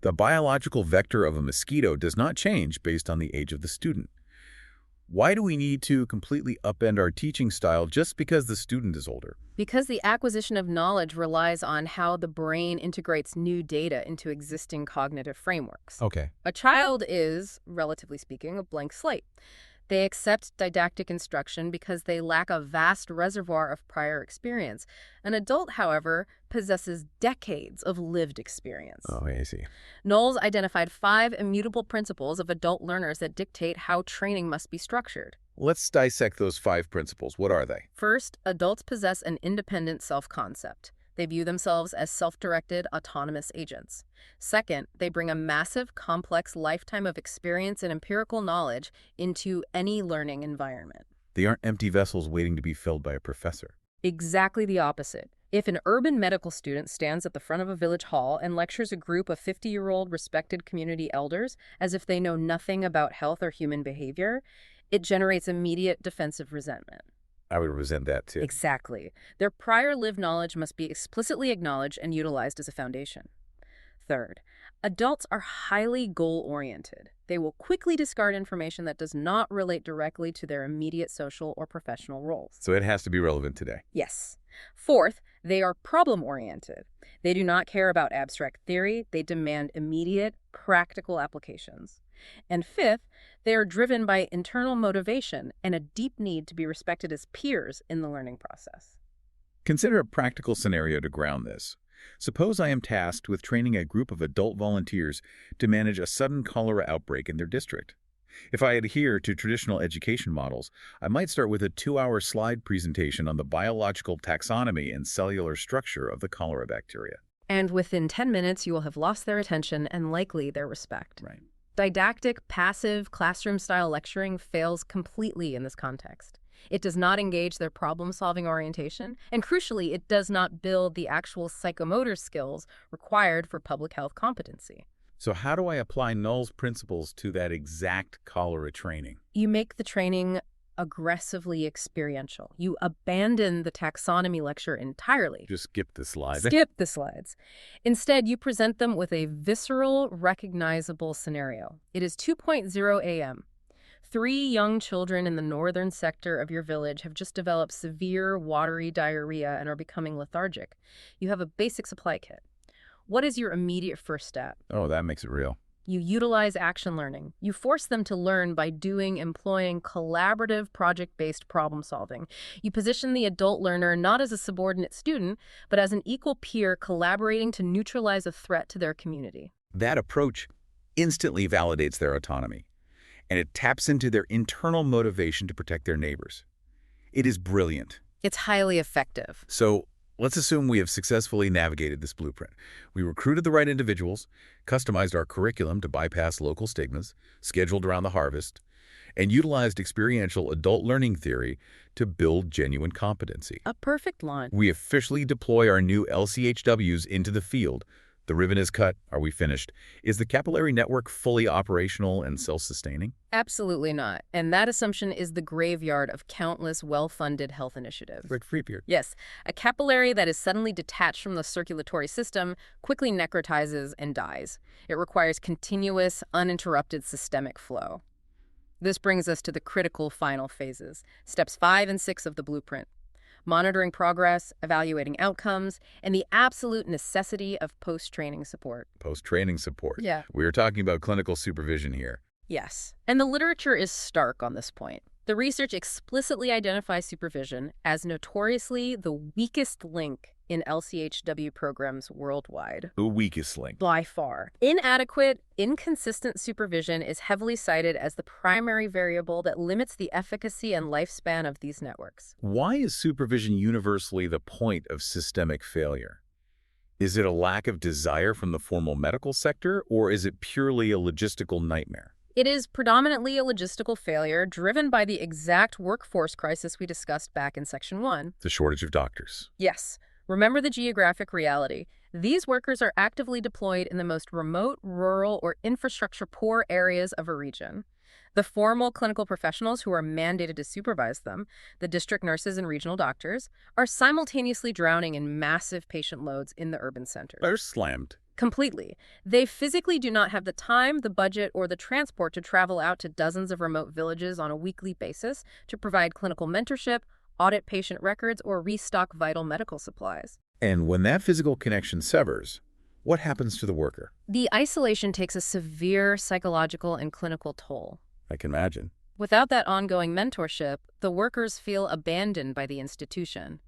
The biological vector of a mosquito does not change based on the age of the student. Why do we need to completely upend our teaching style just because the student is older? Because the acquisition of knowledge relies on how the brain integrates new data into existing cognitive frameworks. Okay. A child is, relatively speaking, a blank slate. They accept didactic instruction because they lack a vast reservoir of prior experience. An adult, however, possesses decades of lived experience. Oh, I see. Knowles identified 5 immutable principles of adult learners that dictate how training must be structured. Let's dissect those 5 principles. What are they? First, adults possess an independent self-concept. They view themselves as self-directed, autonomous agents. Second, they bring a massive, complex lifetime of experience and empirical knowledge into any learning environment. They aren't empty vessels waiting to be filled by a professor. Exactly the opposite. If an urban medical student stands at the front of a village hall and lectures a group of 50-year-old respected community elders as if they know nothing about health or human behavior, it generates immediate defensive resentment. I would resent that too. Exactly. Their prior lived knowledge must be explicitly acknowledged and utilized as a foundation. Third, adults are highly goal-oriented. They will quickly discard information that does not relate directly to their immediate social or professional roles. So it has to be relevant today. Yes. Fourth, they are problem-oriented. They do not care about abstract theory. They demand immediate, practical applications. And fifth, they are driven by internal motivation and a deep need to be respected as peers in the learning process. Consider a practical scenario to ground this. Suppose I am tasked with training a group of adult volunteers to manage a sudden cholera outbreak in their district. If I adhere to traditional education models, I might start with a 2-hour slide presentation on the biological taxonomy and cellular structure of the cholera bacteria. And within 10 minutes, you will have lost their attention and likely their respect. Right. Didactic, passive, classroom-style lecturing fails completely in this context. It does not engage their problem-solving orientation, and crucially, it does not build the actual psychomotor skills required for public health competency. So how do I apply Knowles' principles to that exact cholera training? You make the training aggressively experiential. You abandon the taxonomy lecture entirely. Just skip the slide. Skip the slides. Instead, you present them with a visceral, recognizable scenario. It is 2:00 a.m. 3 young children in the northern sector of your village have just developed severe watery diarrhea and are becoming lethargic. You have a basic supply kit. What is your immediate first step? Oh, that makes it real. You utilize action learning. You force them to learn by employing collaborative project-based problem solving. You position the adult learner not as a subordinate student, but as an equal peer collaborating to neutralize a threat to their community. That approach instantly validates their autonomy, and it taps into their internal motivation to protect their neighbors. It is brilliant. It's highly effective. So let's assume we have successfully navigated this blueprint. We recruited the right individuals, customized our curriculum to bypass local stigmas, scheduled around the harvest, and utilized experiential adult learning theory to build genuine competency. A perfect launch. We officially deploy our new LCHWs into the field. The ribbon is cut. Are we finished? Is the capillary network fully operational and self-sustaining? Absolutely not. And that assumption is the graveyard of countless well-funded health initiatives. Like free period. Yes, a capillary that is suddenly detached from the circulatory system quickly necrotizes and dies. It requires continuous, uninterrupted systemic flow. This brings us to the critical final phases, steps 5 and 6 of the blueprint. Monitoring progress, evaluating outcomes, and the absolute necessity of post-training support. Post-training support. Yeah. We are talking about clinical supervision here. Yes. And the literature is stark on this point. The research explicitly identifies supervision as notoriously the weakest link in LCHW programs worldwide. The weakest link. By far. Inadequate, inconsistent supervision is heavily cited as the primary variable that limits the efficacy and lifespan of these networks. Why is supervision universally the point of systemic failure? Is it a lack of desire from the formal medical sector, or is it purely a logistical nightmare? It is predominantly a logistical failure driven by the exact workforce crisis we discussed back in Section 1. The shortage of doctors. Yes. Remember the geographic reality. These workers are actively deployed in the most remote, rural, or infrastructure-poor areas of a region. The formal clinical professionals who are mandated to supervise them, the district nurses and regional doctors, are simultaneously drowning in massive patient loads in the urban centers. They're slammed. Completely. They physically do not have the time, the budget, or the transport to travel out to dozens of remote villages on a weekly basis to provide clinical mentorship, audit patient records, or restock vital medical supplies. And when that physical connection severs, what happens to the worker? The isolation takes a severe psychological and clinical toll. I can imagine. Without that ongoing mentorship, the workers feel abandoned by the institution.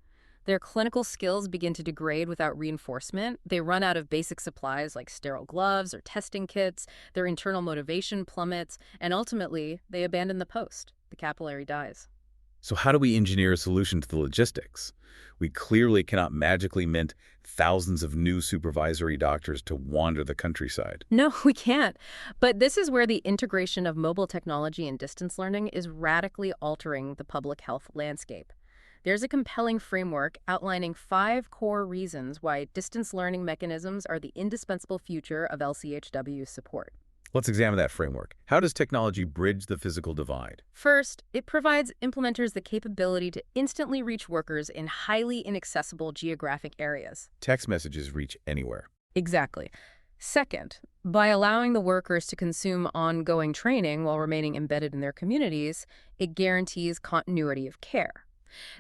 Their clinical skills begin to degrade without reinforcement. They run out of basic supplies like sterile gloves or testing kits. Their internal motivation plummets, and ultimately, they abandon the post. The capillary dies. So how do we engineer a solution to the logistics? We clearly cannot magically mint thousands of new supervisory doctors to wander the countryside. No, we can't. But this is where the integration of mobile technology and distance learning is radically altering the public health landscape. There's a compelling framework outlining 5 core reasons why distance learning mechanisms are the indispensable future of LCHW support. Let's examine that framework. How does technology bridge the physical divide? First, it provides implementers the capability to instantly reach workers in highly inaccessible geographic areas. Text messages reach anywhere. Exactly. Second, by allowing the workers to consume ongoing training while remaining embedded in their communities, it guarantees continuity of care.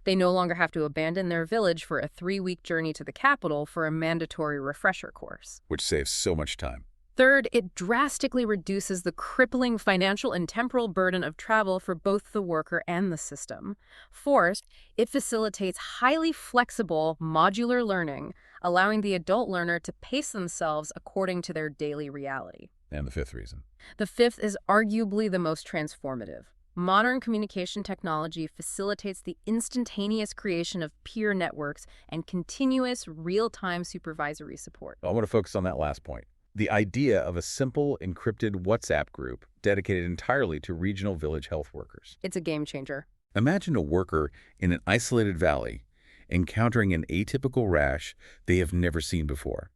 They no longer have to abandon their village for a 3-week journey to the capital for a mandatory refresher course. Which saves so much time. Third, it drastically reduces the crippling financial and temporal burden of travel for both the worker and the system. Fourth, it facilitates highly flexible, modular learning, allowing the adult learner to pace themselves according to their daily reality. And the fifth reason. The fifth is arguably the most transformative. Modern communication technology facilitates the instantaneous creation of peer networks and continuous real-time supervisory support. I want to focus on that last point. The idea of a simple, encrypted WhatsApp group dedicated entirely to regional village health workers. It's a game changer. Imagine a worker in an isolated valley encountering an atypical rash they have never seen before.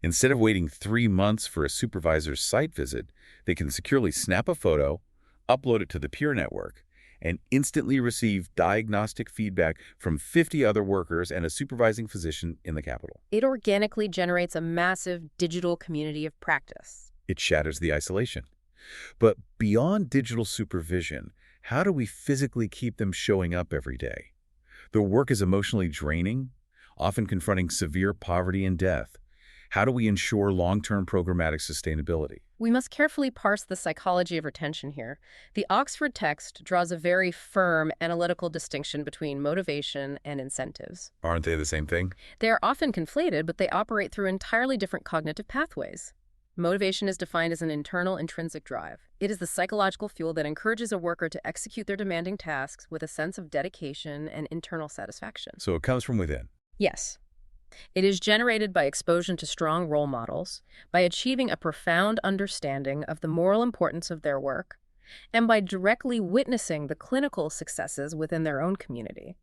Instead of waiting 3 months for a supervisor's site visit, they can securely snap a photo, upload it to the peer network, and instantly receive diagnostic feedback from 50 other workers and a supervising physician in the capital. It organically generates a massive digital community of practice. It shatters the isolation. But beyond digital supervision, how do we physically keep them showing up every day? Their work is emotionally draining, often confronting severe poverty and death. How do we ensure long-term programmatic sustainability? We must carefully parse the psychology of retention here. The Oxford text draws a very firm analytical distinction between motivation and incentives. Aren't they the same thing? They are often conflated, but they operate through entirely different cognitive pathways. Motivation is defined as an internal intrinsic drive. It is the psychological fuel that encourages a worker to execute their demanding tasks with a sense of dedication and internal satisfaction. So it comes from within. Yes. It is generated by exposure to strong role models, by achieving a profound understanding of the moral importance of their work, and by directly witnessing the clinical successes within their own community.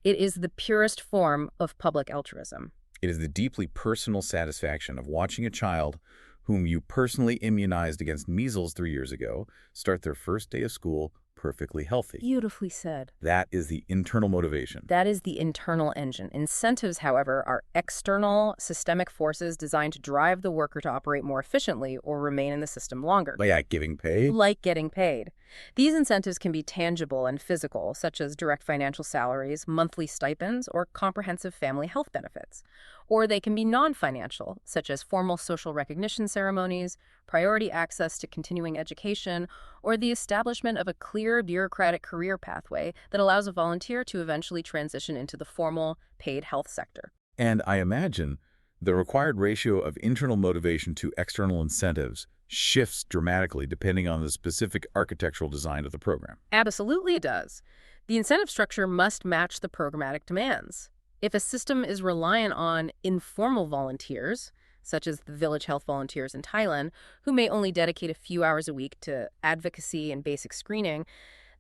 It is the purest form of public altruism. It is the deeply personal satisfaction of watching a child whom you personally immunized against measles 3 years ago start their first day of school perfectly healthy. Beautifully said. That is the internal motivation. That is the internal engine. Incentives, however, are external systemic forces designed to drive the worker to operate more efficiently or remain in the system longer. Like giving pay? Like getting paid. These incentives can be tangible and physical, such as direct financial salaries, monthly stipends, or comprehensive family health benefits. Or they can be non-financial, such as formal social recognition ceremonies, priority access to continuing education, or the establishment of a clear bureaucratic career pathway that allows a volunteer to eventually transition into the formal, paid health sector. And I imagine the required ratio of internal motivation to external incentives shifts dramatically depending on the specific architectural design of the program. Absolutely it does. The incentive structure must match the programmatic demands. If a system is reliant on informal volunteers, such as the village health volunteers in Thailand, who may only dedicate a few hours a week to advocacy and basic screening,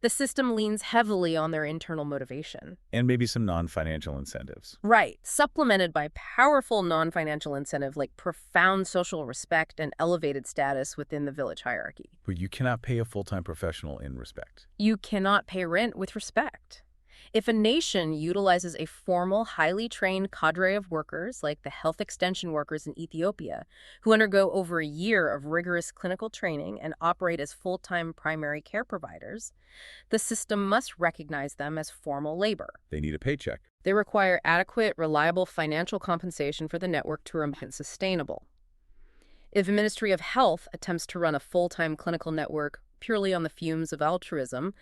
the system leans heavily on their internal motivation. And maybe some non-financial incentives. Right, supplemented by powerful non-financial incentive like profound social respect and elevated status within the village hierarchy. But you cannot pay a full-time professional in respect. You cannot pay rent with respect. If a nation utilizes a formal, highly trained cadre of workers, like the health extension workers in Ethiopia, who undergo over a year of rigorous clinical training and operate as full-time primary care providers, the system must recognize them as formal labor. They need a paycheck. They require adequate, reliable financial compensation for the network to remain sustainable. If a Ministry of Health attempts to run a full-time clinical network purely on the fumes of altruism,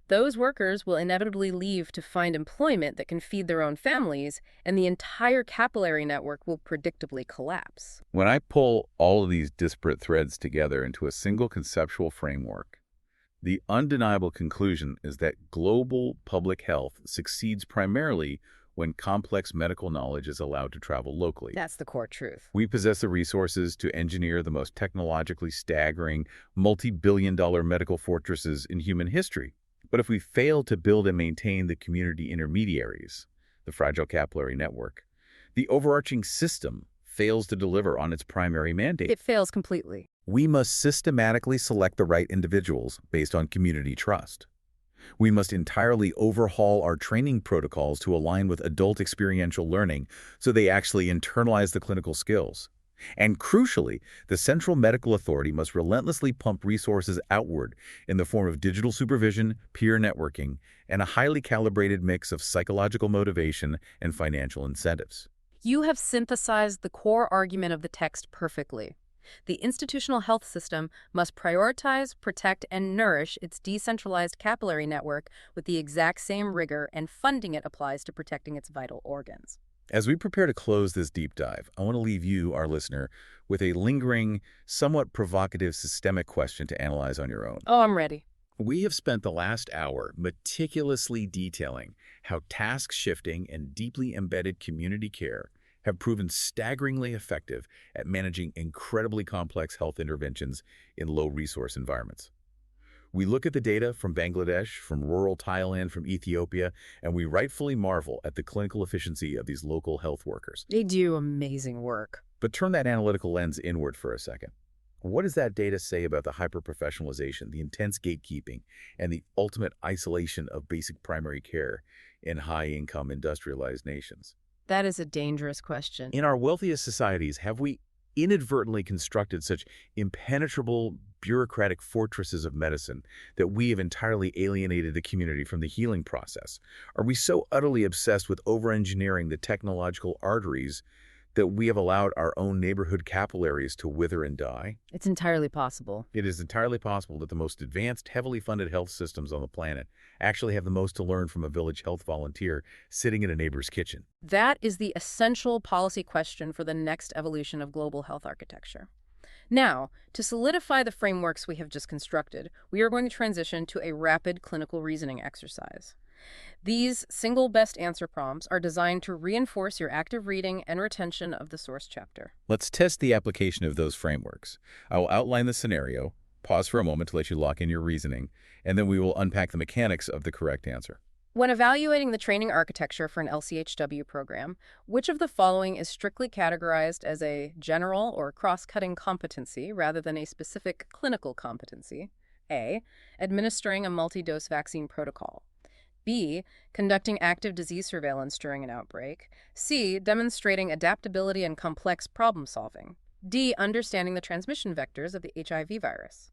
those workers will inevitably leave to find employment that can feed their own families, and the entire capillary network will predictably collapse. When I pull all of these disparate threads together into a single conceptual framework, the undeniable conclusion is that global public health succeeds primarily when complex medical knowledge is allowed to travel locally. That's the core truth. We possess the resources to engineer the most technologically staggering, multi-billion-dollar medical fortresses in human history. But if we fail to build and maintain the community intermediaries, the fragile capillary network, the overarching system fails to deliver on its primary mandate. It fails completely. We must systematically select the right individuals based on community trust. We must entirely overhaul our training protocols to align with adult experiential learning so they actually internalize the clinical skills. And crucially, the Central Medical Authority must relentlessly pump resources outward in the form of digital supervision, peer networking, and a highly calibrated mix of psychological motivation and financial incentives. You have synthesized the core argument of the text perfectly. The institutional health system must prioritize, protect, and nourish its decentralized capillary network with the exact same rigor and funding it applies to protecting its vital organs. As we prepare to close this deep dive, I want to leave you, our listener, with a lingering, somewhat provocative systemic question to analyze on your own. Oh, I'm ready. We have spent the last hour meticulously detailing how task shifting and deeply embedded community care have proven staggeringly effective at managing incredibly complex health interventions in low-resource environments. We look at the data from Bangladesh, from rural Thailand, from Ethiopia, and we rightfully marvel at the clinical efficiency of these local health workers. They do amazing work. But turn that analytical lens inward for a second. What does that data say about the hyper-professionalization, the intense gatekeeping, and the ultimate isolation of basic primary care in high-income industrialized nations? That is a dangerous question. In our wealthiest societies, have we inadvertently constructed such impenetrable bureaucratic fortresses of medicine that we have entirely alienated the community from the healing process? Are we so utterly obsessed with over-engineering the technological arteries that we have allowed our own neighborhood capillaries to wither and die? It's entirely possible. It is entirely possible that the most advanced, heavily funded health systems on the planet actually have the most to learn from a village health volunteer sitting in a neighbor's kitchen. That is the essential policy question for the next evolution of global health architecture. Now, to solidify the frameworks we have just constructed, we are going to transition to a rapid clinical reasoning exercise. These single best answer prompts are designed to reinforce your active reading and retention of the source chapter. Let's test the application of those frameworks. I will outline the scenario, pause for a moment to let you lock in your reasoning, and then we will unpack the mechanics of the correct answer. When evaluating the training architecture for an LCHW program, which of the following is strictly categorized as a general or cross-cutting competency rather than a specific clinical competency? A. Administering a multi-dose vaccine protocol. B. Conducting active disease surveillance during an outbreak. C. Demonstrating adaptability and complex problem solving. D. Understanding the transmission vectors of the HIV virus.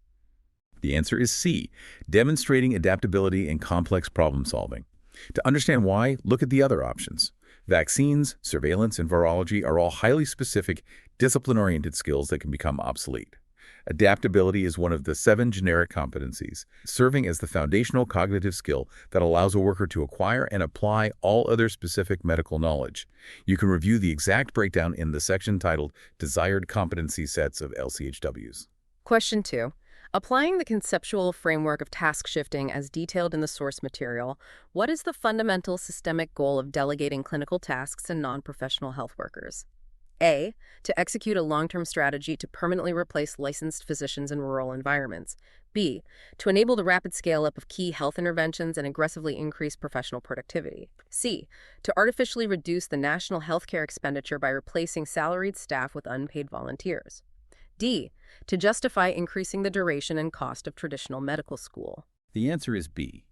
The answer is C, demonstrating adaptability and complex problem solving. To understand why, look at the other options. Vaccines, surveillance, and virology are all highly specific, discipline-oriented skills that can become obsolete. Adaptability is one of the 7 generic competencies, serving as the foundational cognitive skill that allows a worker to acquire and apply all other specific medical knowledge. You can review the exact breakdown in the section titled Desired Competency Sets of LCHWs. Question 2. Applying the conceptual framework of task shifting as detailed in the source material, what is the fundamental systemic goal of delegating clinical tasks to non-professional health workers? A. To execute a long-term strategy to permanently replace licensed physicians in rural environments. B. To enable the rapid scale-up of key health interventions and aggressively increase professional productivity. C. To artificially reduce the national healthcare expenditure by replacing salaried staff with unpaid volunteers. D. To justify increasing the duration and cost of traditional medical school. The answer is B.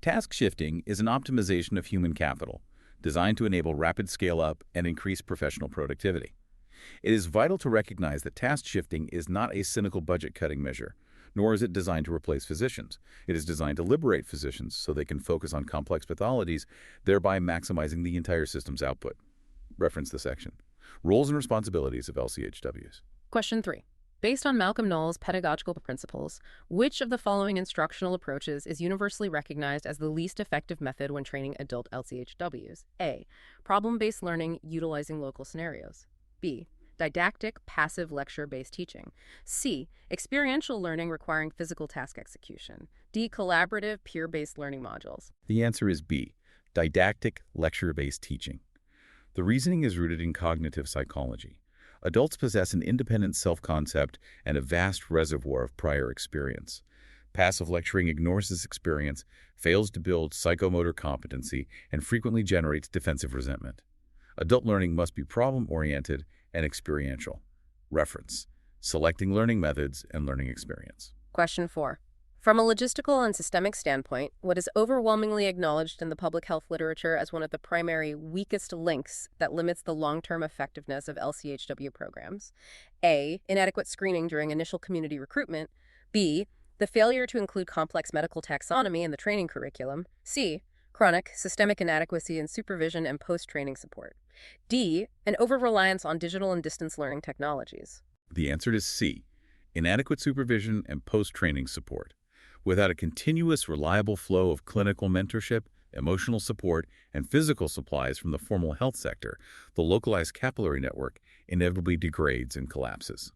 Task shifting is an optimization of human capital, designed to enable rapid scale-up and increase professional productivity. It is vital to recognize that task shifting is not a cynical budget-cutting measure, nor is it designed to replace physicians. It is designed to liberate physicians so they can focus on complex pathologies, thereby maximizing the entire system's output. Reference the section. Roles and responsibilities of LCHWs. Question 3. Based on Malcolm Knowles' pedagogical principles, which of the following instructional approaches is universally recognized as the least effective method when training adult LCHWs? A. Problem-based learning utilizing local scenarios. B. Didactic, passive lecture-based teaching. C. Experiential learning requiring physical task execution. D. Collaborative, peer-based learning modules. The answer is B, didactic, lecture-based teaching. The reasoning is rooted in cognitive psychology. Adults possess an independent self-concept and a vast reservoir of prior experience. Passive lecturing ignores this experience, fails to build psychomotor competency, and frequently generates defensive resentment. Adult learning must be problem-oriented and experiential. Reference: Selecting Learning Methods and Learning Experience. Question 4. From a logistical and systemic standpoint, what is overwhelmingly acknowledged in the public health literature as one of the primary weakest links that limits the long-term effectiveness of LCHW programs? A. Inadequate screening during initial community recruitment. B. The failure to include complex medical taxonomy in the training curriculum. C. Chronic, systemic inadequacy in supervision and post-training support. D. An over-reliance on digital and distance learning technologies. The answer is C, inadequate supervision and post-training support. Without a continuous, reliable flow of clinical mentorship, emotional support, and physical supplies from the formal health sector, the localized capillary network inevitably degrades and collapses.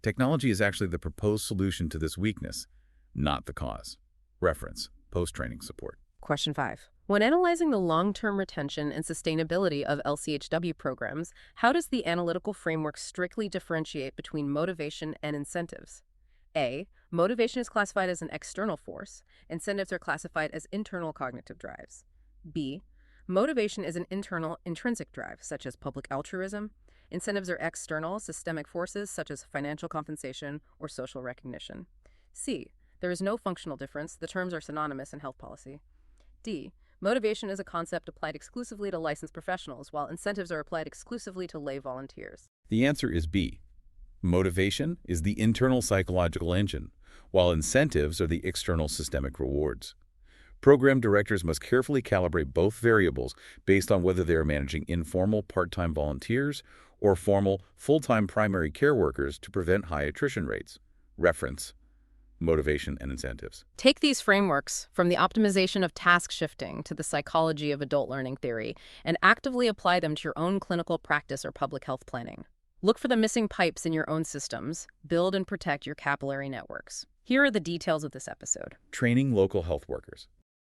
Technology is actually the proposed solution to this weakness, not the cause. Reference: Post-training support. Question 5. When analyzing the long-term retention and sustainability of LCHW programs, how does the analytical framework strictly differentiate between motivation and incentives? A. Motivation is classified as an external force. Incentives are classified as internal cognitive drives. B. Motivation is an internal, intrinsic drive, such as public altruism. Incentives are external, systemic forces, such as financial compensation or social recognition. C. There is no functional difference. The terms are synonymous in health policy. D. Motivation is a concept applied exclusively to licensed professionals, while incentives are applied exclusively to lay volunteers. The answer is B. Motivation is the internal psychological engine, while incentives are the external systemic rewards. Program directors must carefully calibrate both variables based on whether they are managing informal part-time volunteers or formal full-time primary care workers to prevent high attrition rates. Reference: Motivation and incentives. Take these frameworks, from the optimization of task shifting to the psychology of adult learning theory, and actively apply them to your own clinical practice or public health planning. Look for the missing pipes in your own systems. Build and protect your capillary networks. Here are the details of this episode. Training local health workers.